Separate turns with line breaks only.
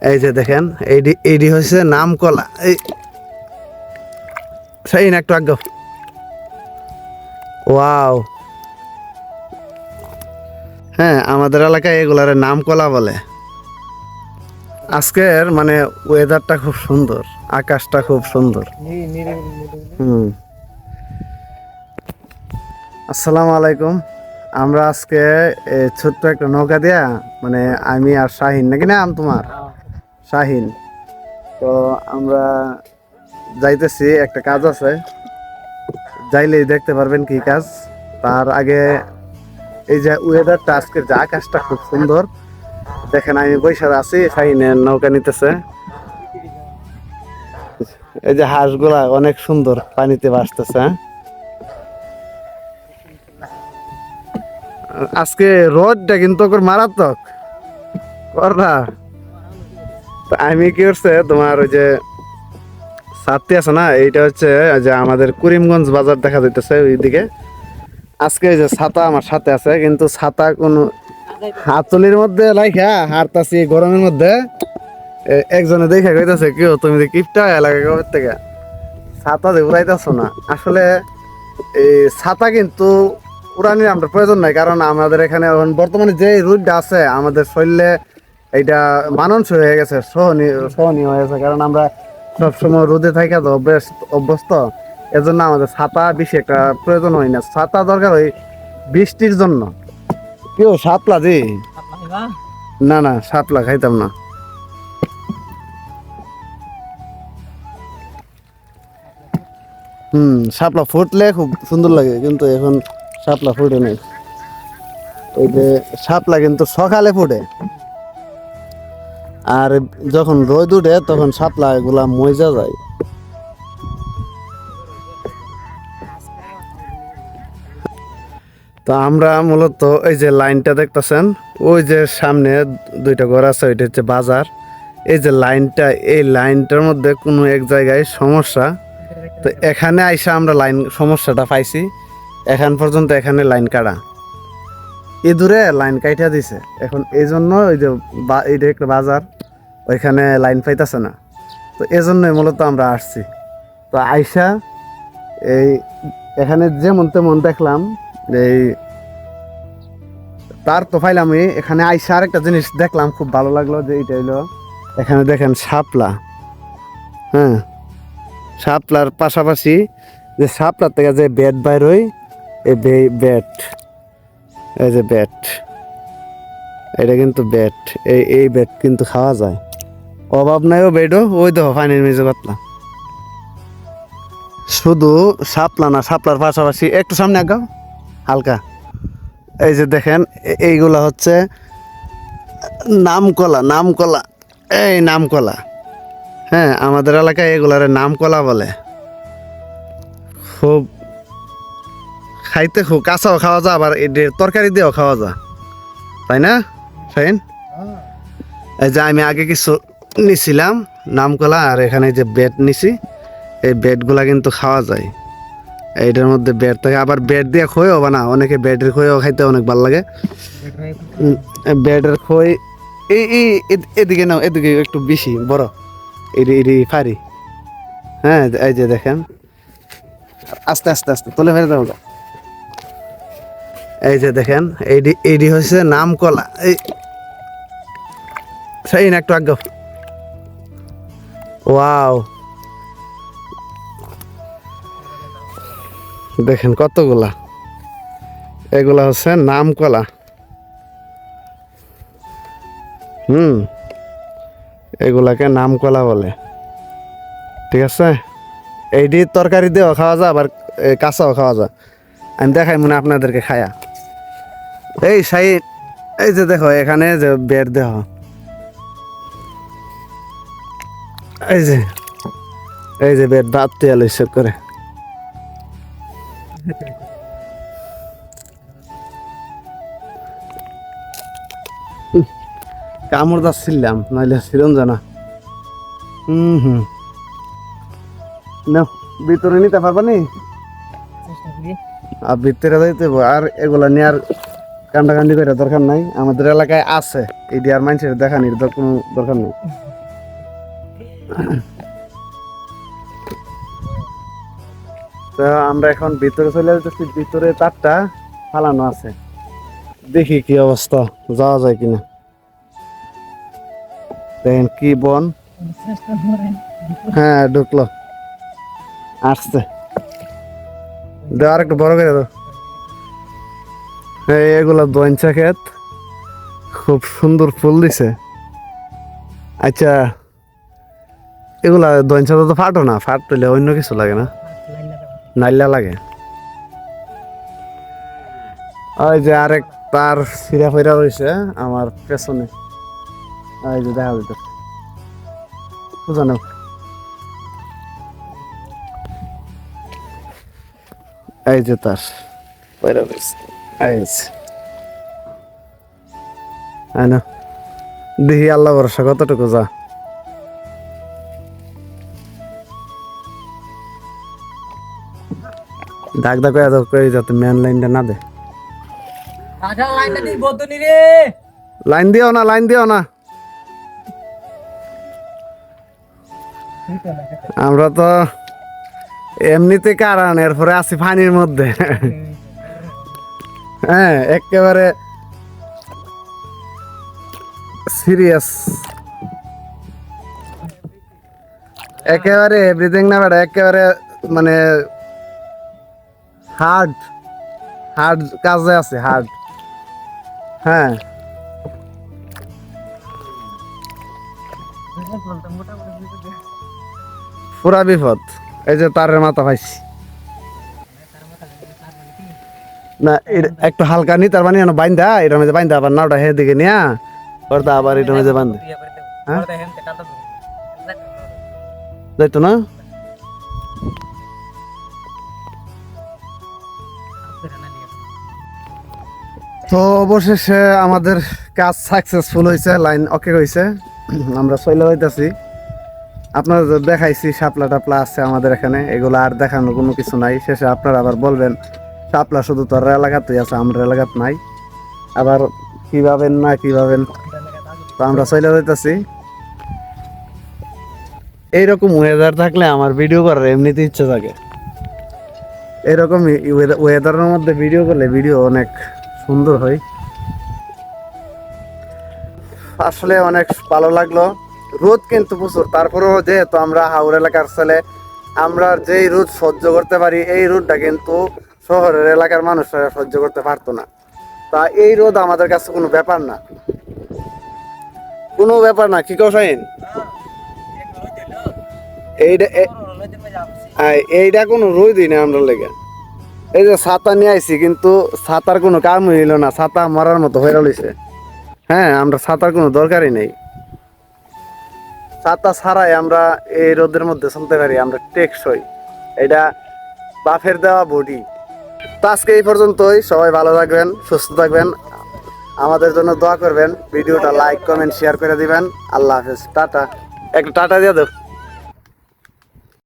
এই যে দেখেন এইটি হচ্ছে নামকলা। এই সেই না একটু আগে। ওয়াও, হ্যাঁ আমাদের এলাকায় এগুলার নামকলা বলে। আজকের মানে ওয়েদারটা খুব সুন্দর, আকাশটা খুব সুন্দর। হুম, আসসালামু আলাইকুম। আমরা আজকে ছোট্ট একটা নৌকা দিয়া, মানে আমি আর শাহিন, নাকি নাম তোমার শাহিন, তো আমরা যাইতেছি, একটা কাজ আছে, যাইলেই দেখতে পারবেন কি কাজ। তার আগে এই যে ওয়েদারটা, আজকের যে আকাশটা খুব সুন্দর, দেখেন আমি বৈশাখ আছি, শাহিনের নৌকা নিতেছে। এই যে হাঁসগুলা অনেক সুন্দর পানিতে ভাসতেছে। আজকে রোদটা কিন্তু ওর মারাত্মক কররা। আমি কি করছে তোমার ওই যে ছাত্রী আছে না, এইটা হচ্ছে যে আমাদের করিমগঞ্জ বাজার দেখা যাইতেছে ওইদিকে। আজকে এই যে ছাতা আমার সাথে আছে, কিন্তু ছাতা কোন হাতলির মধ্যে লাইখা হারতাছি গরমের মধ্যে। একজনে দেখে কইতাছে, কেউ তুমি যে কিপটা এলাকা কবে থেকে ছাতা যে উড়াইতেছ না। আসলে এই ছাতা কিন্তু উড়ানির আমরা প্রয়োজন নাই, কারণ আমাদের এখানে এখন বর্তমানে যে রোদটা আছে আমাদের শরীরে, এইটা মানানসই হয়ে গেছে, সহনীয় হয়ে গেছে, কারণ আমরা সবসময় রোদে থাকা তো অভ্যস্ত। এজন্য আমাদের ছাতা বেশি একটা প্রয়োজন হয় না। ছাতা দরকার হয় বৃষ্টির জন্য। কেউ শাপলা দি? না না, শাপলা খাইতাম না। শাপলা ফুটলে খুব সুন্দর লাগে, কিন্তু এখন শাপলা ফুটে নেই। ওই যে শাপলা কিন্তু সকালে ফুটে, আর যখন রোদ উঠে তখন শাপলা এগুলা মইজা যায়। তো আমরা মূলত এই যে লাইনটা দেখতেছেন, ওই যে সামনে দুইটা ঘর আছে, ওইটা হচ্ছে বাজার। এই যে লাইনটা, এই লাইনটার মধ্যে কোনো এক জায়গায় সমস্যা। তো এখানে আইসা আমরা লাইন সমস্যাটা পাইছি। এখন পর্যন্ত এখানে লাইন কাটা, এ দূরে লাইন কাইটা দিছে। এখন এই জন্য ওই যে এইটা একটা বাজার, ওইখানে লাইন পাইতেছে না। তো এজন্যই মূলত আমরা আসছি। তো আইসা এই এখানে যেমন তেমন দেখলাম, এই তার তো পাইলাম। এখানে আইসা আরেকটা জিনিস দেখলাম, খুব ভালো লাগলো, যে এইটা হইলো এখানে দেখেন শাপলা। হ্যাঁ, শাপলার পাশাপাশি যে শাপলার থেকে যে বেড বাইর হই, এই বেড, এই যে বেড, এটা কিন্তু বেড। এই বেড কিন্তু খাওয়া যায়, অভাব নাই। ও বেডও ওই দেখো পানির মেঝে পাতলা। শুধু শাপলা না, শাপলার পাশাপাশি একটু সামনে আগাও হালকা, এই যে দেখেন এইগুলা হচ্ছে নামকলা। নামকলা, এই নামকলা, হ্যাঁ আমাদের এলাকায় এগুলার নামকলা বলে। খুব খাইতে খুব কাঁচাও খাওয়া যায়, আবার এদের তরকারি দিয়েও খাওয়া যায়, তাই না শাহিন? এই যে আমি আগে কিছু নিছিলাম নামকলা, আর এখানে যে বেড নিছি, এই বেডগুলা কিন্তু খাওয়া যায়। এইটার মধ্যে বেড থাকে, আবার বেড দিয়ে খইও বানা, অনেকে বেডের খইও খাইতে অনেক ভালো লাগে। বেডের খই এই এদিকে নাও, এদিকে একটু বেশি বড়, এডি ফারি। হ্যাঁ এই যে দেখেন, আস্তে আস্তে আস্তে তুলে ফেলে দেবো। এই যে দেখেন এইডি হচ্ছে নামকলা। এই সেই না একটু আগে। ওয়াও, দেখেন কতগুলা, এগুলা হচ্ছে নামকলা। এগুলাকে নামকলা বলে, ঠিক আছে। এইটি তরকারি দিয়েও খাওয়া যায়, আবার কাঁচাও খাওয়া যায়। আমি দেখাই মনে আপনাদেরকে খায়া। এই সাইড, এই যে দেখো এখানে যে বেড দেহ, এই যে বেড ভাত তেল হিসেব করে। কামড় দাচ্ছিলাম, নাইলে ছিলাম জানা। নাও ভিতরে নিতে পারবা নি? আর ভিতরে যাইতে আর এগুলা নিয়ে আর কান্ডাকান্ডি করে দরকার নাই, আমাদের এলাকায় আছে। এই দিয়ে আর মানুষের দেখানির কোনো দরকার নেই। তো আমরা এখন ভিতরে চলে যেতেছি, ভিতরে তারটা ফালানো আছে, দেখি কি অবস্থা, যাওয়া যায় কিনা। দেখেন কি বন। হ্যাঁ ঢুকলো, আসছে, আর একটু বড় করে দাও। এগুলা দইঞ্চা ক্ষেত, খুব সুন্দর ফুল দিছে। আচ্ছা এগুলা দইঞ্চা তো ফাটো না, ফাটলে অন্য কিছু লাগে না, নাইলা লাগে। ওই যে আরেক তার সিরা ফিরা রয়েছে আমার পেছনে, ওই যে দেখা যেত বুঝানো। এই যে তার ফিরা রয়েছে, এই যে। তাই না, দেখি আল্লাহ ভরসা কতটুকু যা। ডাক ডাক কয়ে যাতে মেন লাইনটা না দে। লাইন দিও না, লাইন দিও না, আমরা তো এমনিতে কারণ এরপরে আছি পানির মধ্যে। হ্যাঁ একেবারে সিরিয়াস, একেবারে এভরিথিং না বেটা, একেবারে মানে হার্ড হার্ড কাজে আছে, হার্ড। হ্যাঁ পুরা বিপদ। এই যে তারের মাথা পাইছি না, একটু হালকা নি তার মানে বাইন্দা, এটা মধ্যে বাইন্দা আবার নাওটা হে দিকে নিয়া করতে, আবার এটা মধ্যে বান্ধে। হ্যাঁ যাইতো না। তো অবশেষে আমাদের কাজ সাকসেসফুল হয়েছে, লাইন ওকে হয়েছে, আমরা চলে যাইতেছি। আপনারা দেখাইছি শাপলা টাপলা আছে আমাদের এখানে, এগুলো আর দেখানো কোনো কিছু নাই। শেষে আপনারা আবার বলবেন শাপলা শুধু তোর এলাকাতেই আছে, আমরা এলাকাত নাই, আবার কি ভাবেন না কি ভাবেন। তো আমরা চলে যাইতেছি। এইরকম ওয়েদার থাকলে আমার ভিডিও করার এমনিতে ইচ্ছে থাকে, এরকম ওয়েদারের মধ্যে ভিডিও করলে ভিডিও অনেক সুন্দর হয়। আসলে অনেক ভালো লাগলো। রোদ কিন্তু প্রচুর, তারপরেও যেহেতু আমরা হাওড় এলাকার ছেলে, আমরা যেই রোদ সহ্য করতে পারি এই রোদটা কিন্তু শহরের এলাকার মানুষরা সহ্য করতে পারতো না। তা এই রোদ আমাদের কাছে কোনো ব্যাপার না, কোনো ব্যাপার না। কি কইছেন এইটা, এইটা কোনো রোদই না আমরা লেগে। এই যে ছাতা নিয়ে আইছি, কিন্তু ছাতার কোনো কাম হইল না, ছাতা মরার মতো হয়ে রয়েছে। হ্যাঁ আমরা ছাতার কোনো দরকারই নেই, ছাতা ছাড়াই আমরা এই রোদের মধ্যে চলতে পারি, আমরা টেকসই। এটা বাফের দেওয়া বডি। তো আজকে এই পর্যন্তই, সবাই ভালো থাকবেন, সুস্থ থাকবেন, আমাদের জন্য দোয়া করবেন, ভিডিওটা লাইক কমেন্ট শেয়ার করে দিবেন। আল্লাহ হাফেজ, টাটা। একটা টাটা দিয়ে দাও।